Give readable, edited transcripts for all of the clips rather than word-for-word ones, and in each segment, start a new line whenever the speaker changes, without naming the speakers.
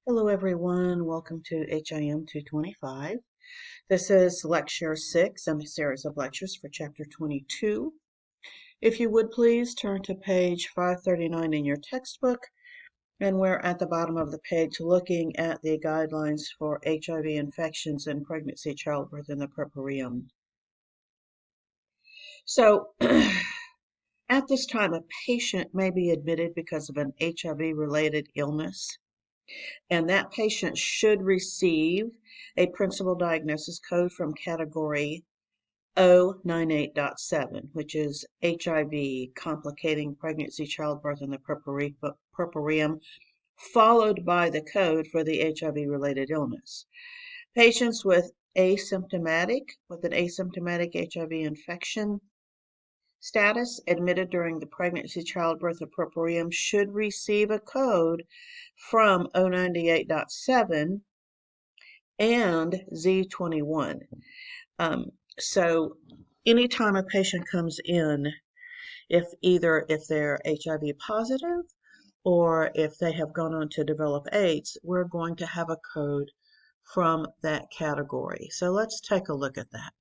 Hello everyone, welcome to HIM 225. This is lecture 6 in a series of lectures for chapter 22. If you would please turn to page 539 in your textbook, and we're at the bottom of the page looking at the guidelines for HIV infections in pregnancy, childbirth, and the puerperium. So at this time, a patient may be admitted because of an HIV-related illness, and that patient should receive a principal diagnosis code from category 098.7, which is HIV complicating pregnancy, childbirth, and the puerperium, followed by the code for the HIV-related illness. Patients with an asymptomatic HIV infection status admitted during the pregnancy, childbirth, or puerperium should receive a code from 098.7 and Z21. So anytime a patient comes in, if they're HIV positive or if they have gone on to develop AIDS, we're going to have a code from that category. So let's take a look at that.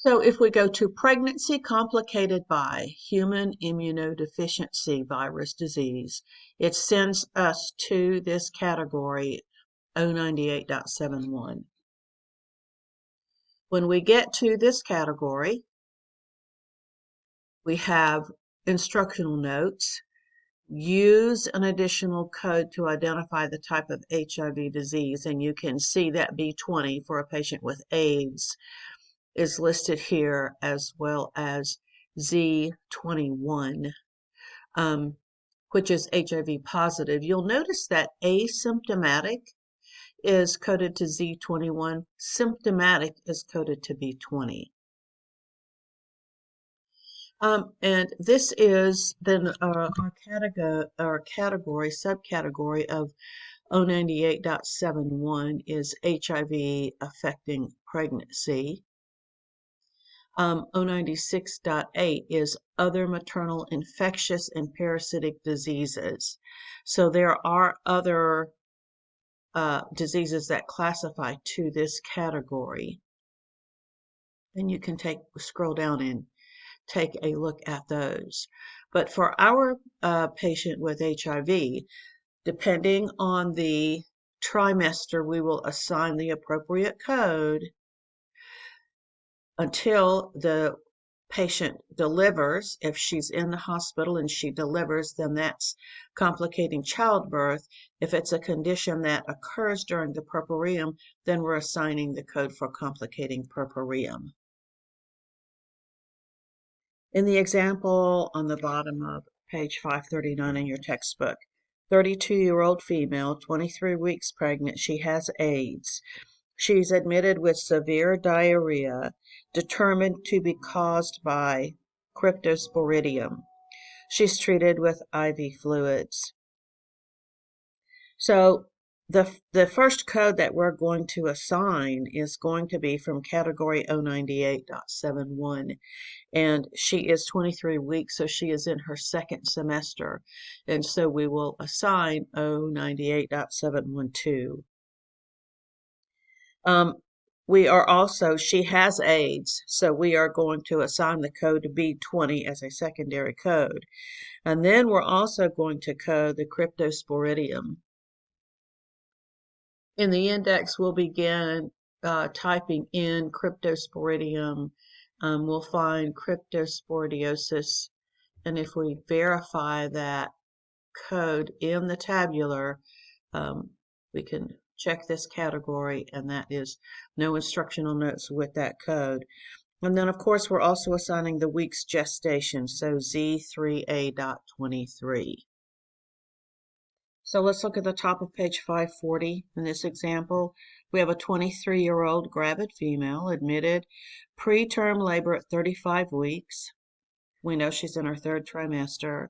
So if we go to pregnancy complicated by human immunodeficiency virus disease, it sends us to this category 098.71. When we get to this category, we have instructional notes. Use an additional code to identify the type of HIV disease, and you can see that B20 for a patient with AIDS is listed here, as well as Z21, which is HIV positive. You'll notice that asymptomatic is coded to Z21, symptomatic is coded to B20. And this is then our subcategory of 098.71 is HIV affecting pregnancy. 096.8 is other maternal infectious and parasitic diseases. So there are other diseases that classify to this category. And you can scroll down and take a look at those. But for our patient with HIV, depending on the trimester, we will assign the appropriate code until the patient delivers. If she's in the hospital and she delivers, then that's complicating childbirth. If it's a condition that occurs during the puerperium, then we're assigning the code for complicating puerperium. In the example on the bottom of page 539 in your textbook, 32-year-old female, 23 weeks pregnant, she has AIDS. She's admitted with severe diarrhea, determined to be caused by cryptosporidium. She's treated with IV fluids. So the first code that we're going to assign is going to be from category 098.71. And she is 23 weeks, so she is in her second semester. And so we will assign 098.712. She has AIDS, so we are going to assign the code to B20 as a secondary code. And then we're also going to code the cryptosporidium. In the index, we'll begin typing in cryptosporidium. We'll find cryptosporidiosis, and if we verify that code in the tabular, we can check this category, and that is no instructional notes with that code. And then, of course, we're also assigning the week's gestation, so Z3A.23. So let's look at the top of page 540. In this example, we have a 23-year-old gravid female admitted preterm labor at 35 weeks. We know she's in her third trimester.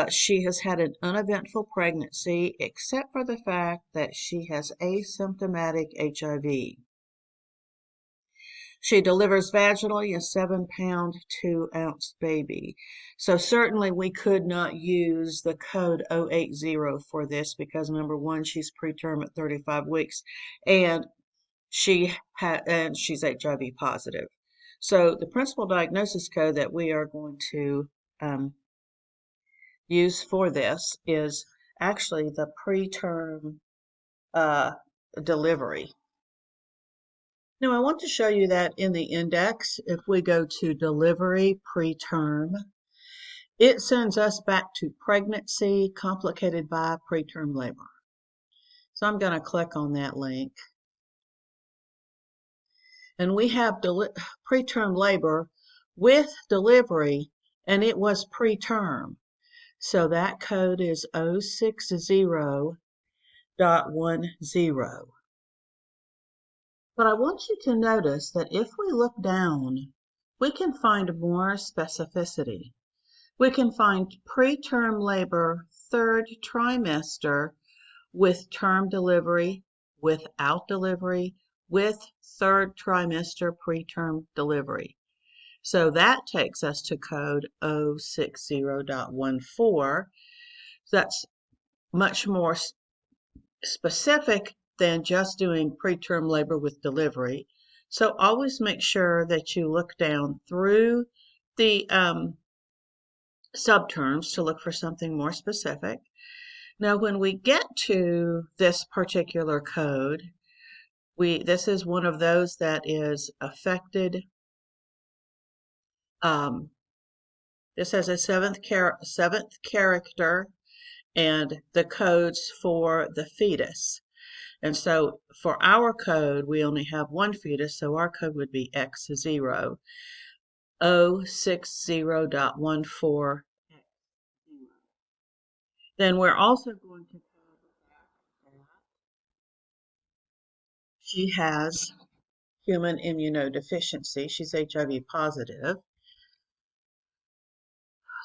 She has had an uneventful pregnancy, except for the fact that she has asymptomatic HIV. She delivers vaginally a 7-pound, 2-ounce baby. So certainly we could not use the code 080 for this because number one, she's preterm at 35 weeks and she's HIV positive. So the principal diagnosis code that we are going to use for this is actually the preterm delivery. Now, I want to show you that in the index, if we go to delivery preterm, it sends us back to pregnancy complicated by preterm labor. So I'm going to click on that link. And we have preterm labor with delivery, and it was preterm. So that code is 060.10. But I want you to notice that if we look down, we can find more specificity. We can find preterm labor, 3rd trimester, with term delivery, without delivery, with 3rd trimester preterm delivery. So that takes us to code 060.14. That's much more specific than just doing preterm labor with delivery. So always make sure that you look down through the subterms to look for something more specific. Now, when we get to this particular code, this is one of those that is affected. This has a seventh character and the codes for the fetus. And so for our code, we only have one fetus, so our code would be X0, 060.14. Then we're also going to code the fact that she has human immunodeficiency. She's HIV positive.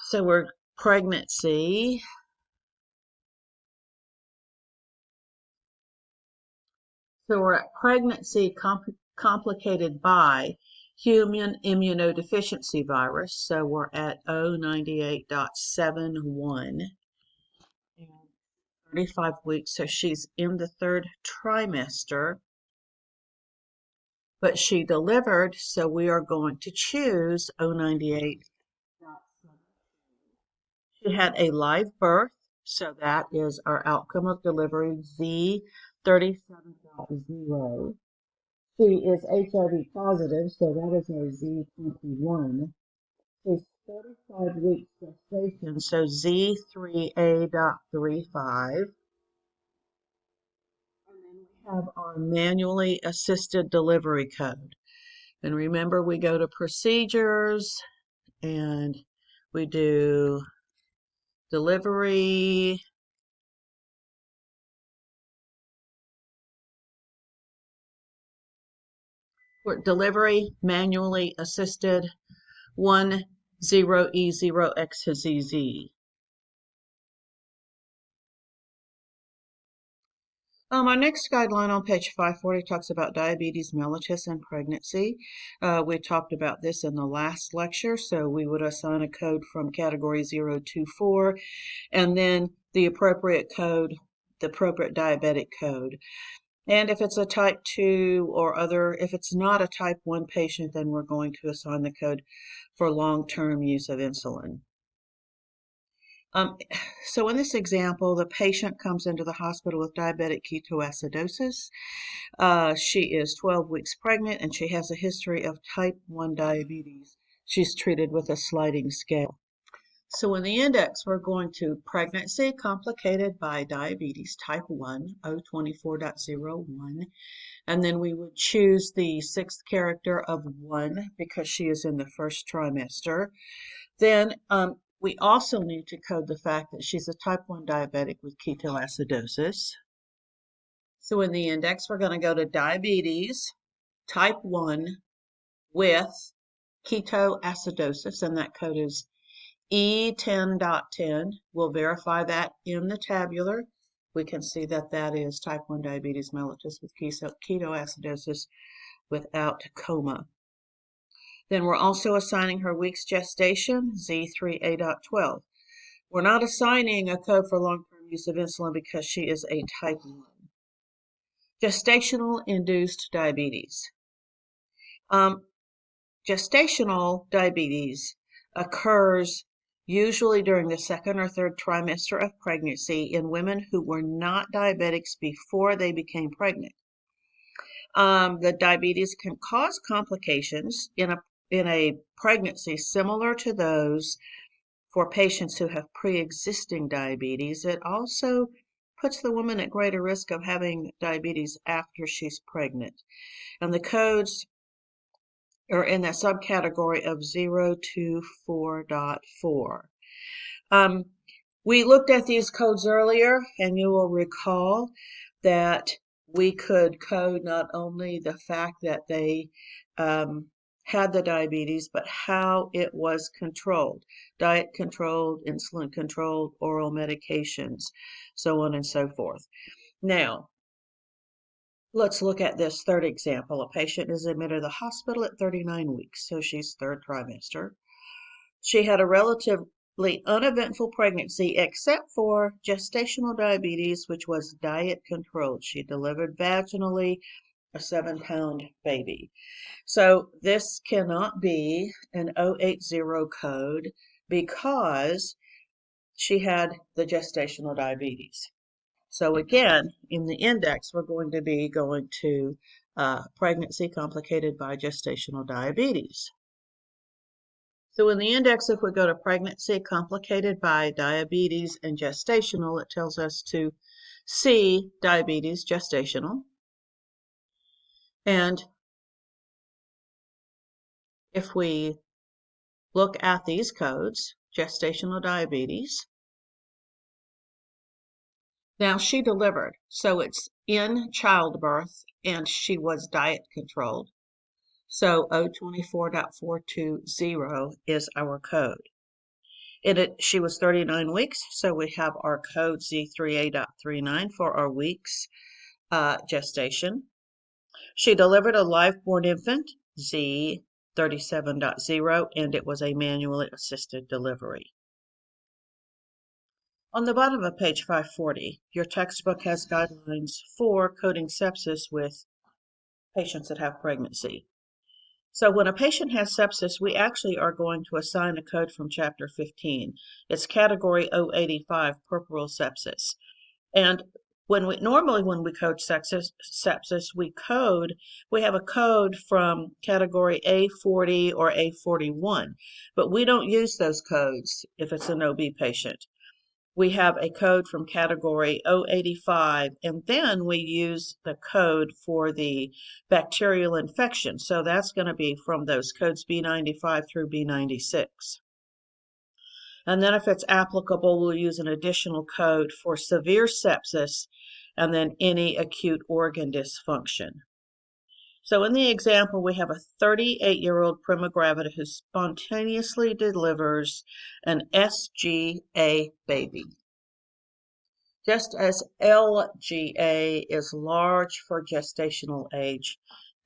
So we're pregnancy. So we're at pregnancy complicated by human immunodeficiency virus. So we're at 098.71 and 35 weeks. So she's in the 3rd trimester, but she delivered. So we are going to choose 098.72. She had a live birth. So that is our outcome of delivery, Z37.0. She is HIV positive, so that is our Z21. She's 35 weeks gestation, so Z3A.35. And then we have our manually assisted delivery code. And remember, we go to procedures and we do delivery. Delivery manually assisted 10E0XZZ. Our next guideline on page 540 talks about diabetes mellitus and pregnancy. We talked about this in the last lecture, so we would assign a code from category 024 and then the appropriate code, the appropriate diabetic code. And if it's a type 2 or other, if it's not a type 1 patient, then we're going to assign the code for long-term use of insulin. So in this example, the patient comes into the hospital with diabetic ketoacidosis. She is 12 weeks pregnant and she has a history of type 1 diabetes. She's treated with a sliding scale. So in the index, we're going to pregnancy complicated by diabetes type 1, 024.01. And then we would choose the 6th character of 1 because she is in the 1st trimester. Then we also need to code the fact that she's a type 1 diabetic with ketoacidosis. So in the index, we're going to go to diabetes type 1 with ketoacidosis, and that code is E10.10. We'll verify that in the tabular. We can see that that is type 1 diabetes mellitus with ketoacidosis without coma. Then we're also assigning her weeks gestation, Z3A.12. We're not assigning a code for long-term use of insulin because she is a type 1. Gestational induced diabetes. Gestational diabetes occurs usually during the second or third trimester of pregnancy in women who were not diabetics before they became pregnant. The diabetes can cause complications in a pregnancy similar to those for patients who have pre-existing diabetes. It also puts the woman at greater risk of having diabetes after she's pregnant. And the codes are in that subcategory of 024.4. We looked at these codes earlier, and you will recall that we could code not only the fact that they had the diabetes, but how it was controlled. Diet controlled, insulin controlled, oral medications, so on and so forth. Now, let's look at this third example. A patient is admitted to the hospital at 39 weeks, so she's third trimester. She had a relatively uneventful pregnancy except for gestational diabetes, which was diet controlled. She delivered vaginally a 7-pound baby. So this cannot be an 080 code because she had the gestational diabetes. So again, in the index, we're going to be going to pregnancy complicated by gestational diabetes. So in the index, if we go to pregnancy complicated by diabetes and gestational, it tells us to see diabetes gestational. And if we look at these codes, gestational diabetes, now she delivered, so it's in childbirth and she was diet controlled. So 024.420 is our code. She was 39 weeks, so we have our code Z3A.39 for our weeks gestation. She delivered a live-born infant, Z37.0, and it was a manually assisted delivery. On the bottom of page 540, your textbook has guidelines for coding sepsis with patients that have pregnancy. So when a patient has sepsis, we actually are going to assign a code from Chapter 15. It's category 085, puerperal sepsis. And when we code sepsis, we have a code from category A40 or A41, but we don't use those codes if it's an OB patient. We have a code from category 085, and then we use the code for the bacterial infection. So that's going to be from those codes B95 through B96. And then if it's applicable, we'll use an additional code for severe sepsis and then any acute organ dysfunction. So in the example, we have a 38-year-old prima gravida who spontaneously delivers an SGA baby. Just as LGA is large for gestational age,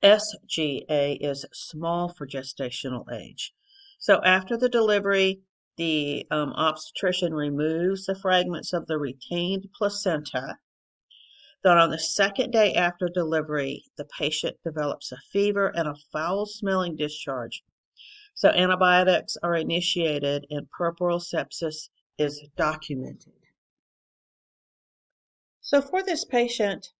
SGA is small for gestational age. So after the delivery, the obstetrician removes the fragments of the retained placenta. Then on the second day after delivery, the patient develops a fever and a foul-smelling discharge. So antibiotics are initiated and puerperal sepsis is documented. So for this patient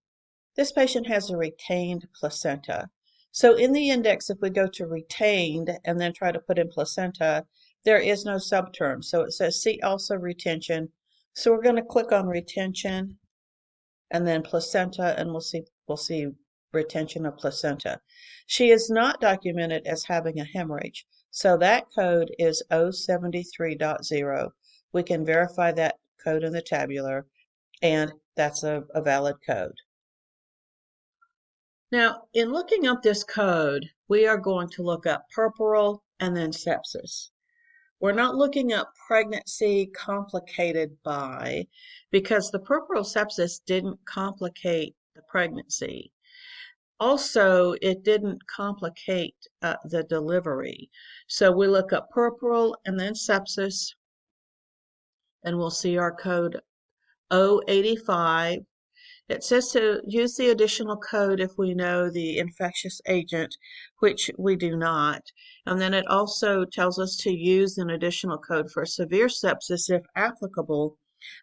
has a retained placenta. So in the index, if we go to retained and then try to put in placenta, there is no subterm. So it says see also retention. So we're going to click on retention and then placenta, and we'll see retention of placenta. She is not documented as having a hemorrhage. So that code is 073.0. We can verify that code in the tabular, and that's a valid code. Now, in looking up this code, we are going to look up puerperal and then sepsis. We're not looking up pregnancy complicated by, because the puerperal sepsis didn't complicate the pregnancy. Also, it didn't complicate the delivery. So we look up puerperal and then sepsis, and we'll see our code 085. It says to use the additional code if we know the infectious agent, which we do not. And then it also tells us to use an additional code for severe sepsis if applicable,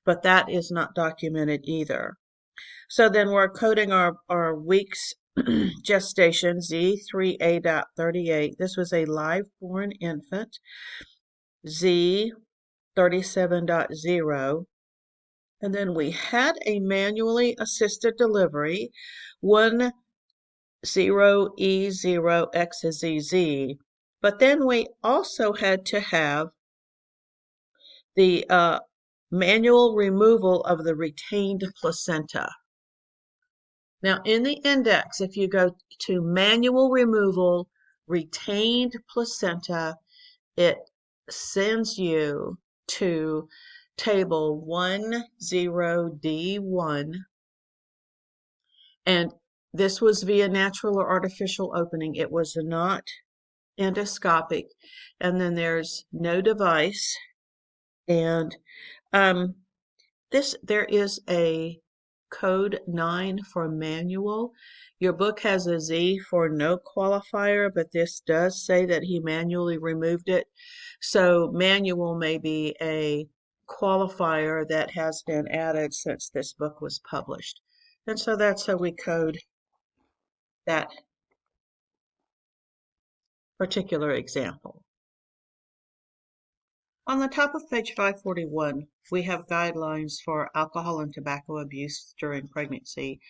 but that is not documented either. So then we're coding our weeks gestation Z3A.38. This was a live born infant. Z37.0. And then we had a manually assisted delivery, 10E0XZZ. But then we also had to have the manual removal of the retained placenta. Now, in the index, if you go to manual removal, retained placenta, it sends you to table 10D1, and this was via natural or artificial opening. It was not endoscopic. And then there's no device. And there is a code 9 for manual. Your book has a Z for no qualifier, but this does say that he manually removed it. So manual may be a qualifier that has been added since this book was published. And so that's how we code that particular example. On the top of page 541, we have guidelines for alcohol and tobacco abuse during pregnancy.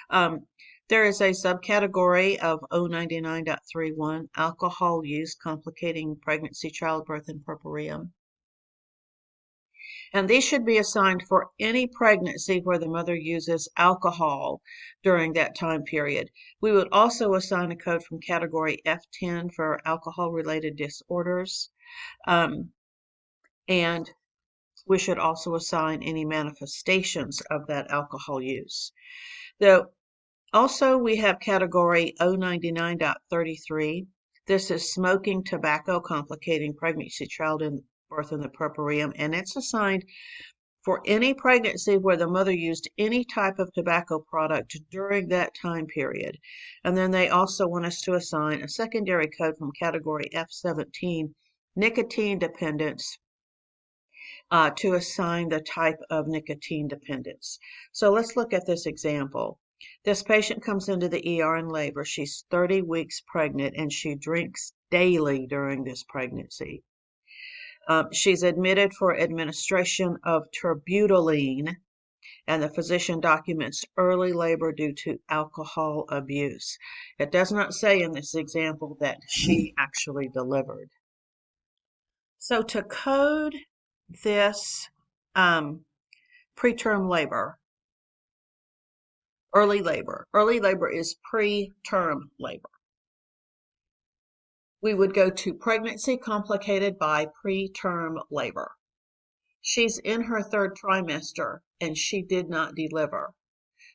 There is a subcategory of 099.31, alcohol use complicating pregnancy, childbirth, and puerperium. And these should be assigned for any pregnancy where the mother uses alcohol during that time period. We would also assign a code from category F10 for alcohol-related disorders. And we should also assign any manifestations of that alcohol use. Though also we have category 099.33. This is smoking tobacco complicating pregnancy, childbirth, and the puerperium, and it's assigned for any pregnancy where the mother used any type of tobacco product during that time period. And then they also want us to assign a secondary code from category F17, nicotine dependence, to assign the type of nicotine dependence. So let's look at this example. This patient comes into the ER in labor. She's 30 weeks pregnant and she drinks daily during this pregnancy. She's admitted for administration of terbutaline, and the physician documents early labor due to alcohol abuse. It does not say in this example that she actually delivered. So to code this preterm labor, early labor is preterm labor. We would go to pregnancy complicated by preterm labor. She's in her third trimester and she did not deliver.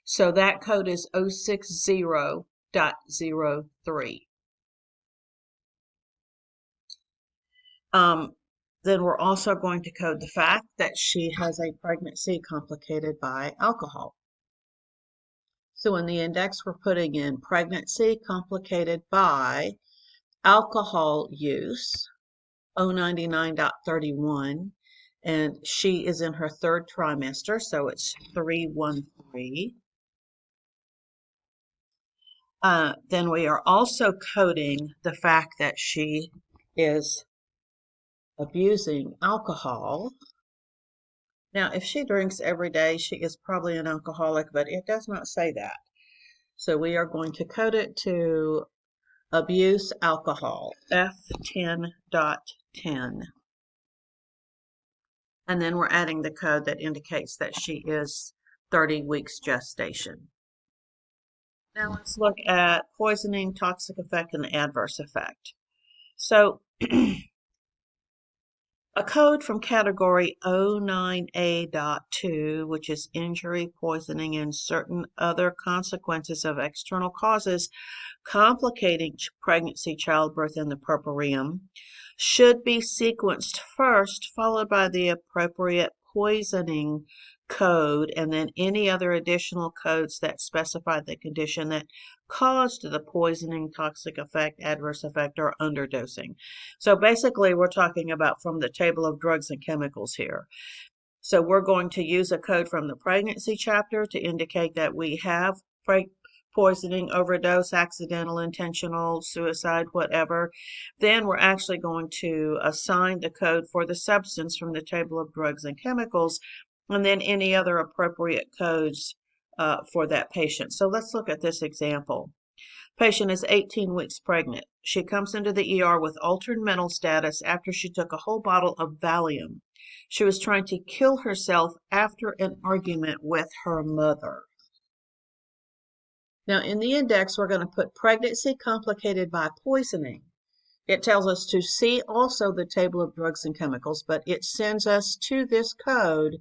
So that code is 060.03. Then we're also going to code the fact that she has a pregnancy complicated by alcohol. So in the index, we're putting in pregnancy complicated by alcohol use, 099.31, and she is in her third trimester, so it's 313. Then we are also coding the fact that she is abusing alcohol. Now, if she drinks every day, she is probably an alcoholic, but it does not say that. So we are going to code it to abuse alcohol, F10.10. And then we're adding the code that indicates that she is 30 weeks gestation. Now let's look at poisoning, toxic effect, and adverse effect. So A code from category 09A.2, which is injury, poisoning, and certain other consequences of external causes complicating pregnancy, childbirth, and the puerperium, should be sequenced first, followed by the appropriate poisoning code, and then any other additional codes that specify the condition that caused the poisoning, toxic effect, adverse effect, or underdosing. So basically, we're talking about from the table of drugs and chemicals here. So we're going to use a code from the pregnancy chapter to indicate that we have poisoning, overdose, accidental, intentional, suicide, whatever. Then we're actually going to assign the code for the substance from the table of drugs and chemicals, and then any other appropriate codes for that patient. So let's look at this example. Patient is 18 weeks pregnant. She comes into the ER with altered mental status after she took a whole bottle of Valium. She was trying to kill herself after an argument with her mother. Now, in the index, we're going to put pregnancy complicated by poisoning. It tells us to see also the table of drugs and chemicals, but it sends us to this code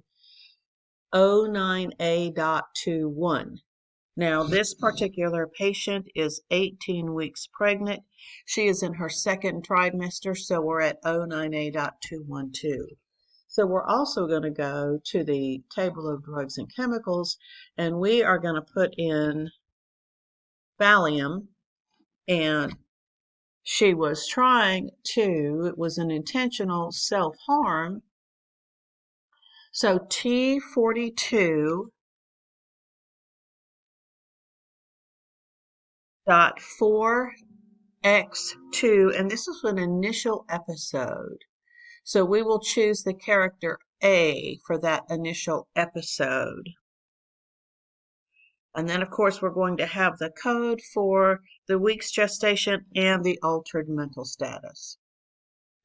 09A.21. Now, this particular patient is 18 weeks pregnant. She is in her second trimester, so we're at 09A.212. So we're also going to go to the table of drugs and chemicals, and we are going to put in Valium, and she was trying to, it was an intentional self-harm. So T42.4x2, and this is an initial episode. So we will choose the character A for that initial episode. And then, of course, we're going to have the code for the week's gestation and the altered mental status.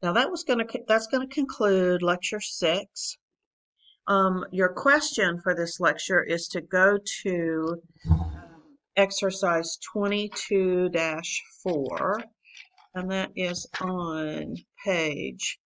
Now, that's going to conclude Lecture 6. Your question for this lecture is to go to exercise 22-4, and that is on page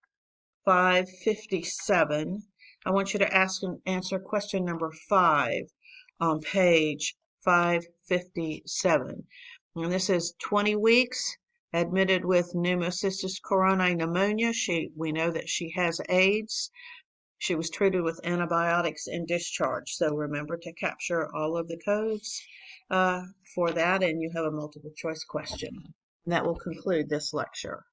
557. I want you to ask and answer question number 5 on page 557. And this is 20 weeks, admitted with pneumocystis coronae pneumonia. We know that she has AIDS. She was treated with antibiotics and discharged. So remember to capture all of the codes for that, and you have a multiple choice question. And that will conclude this lecture.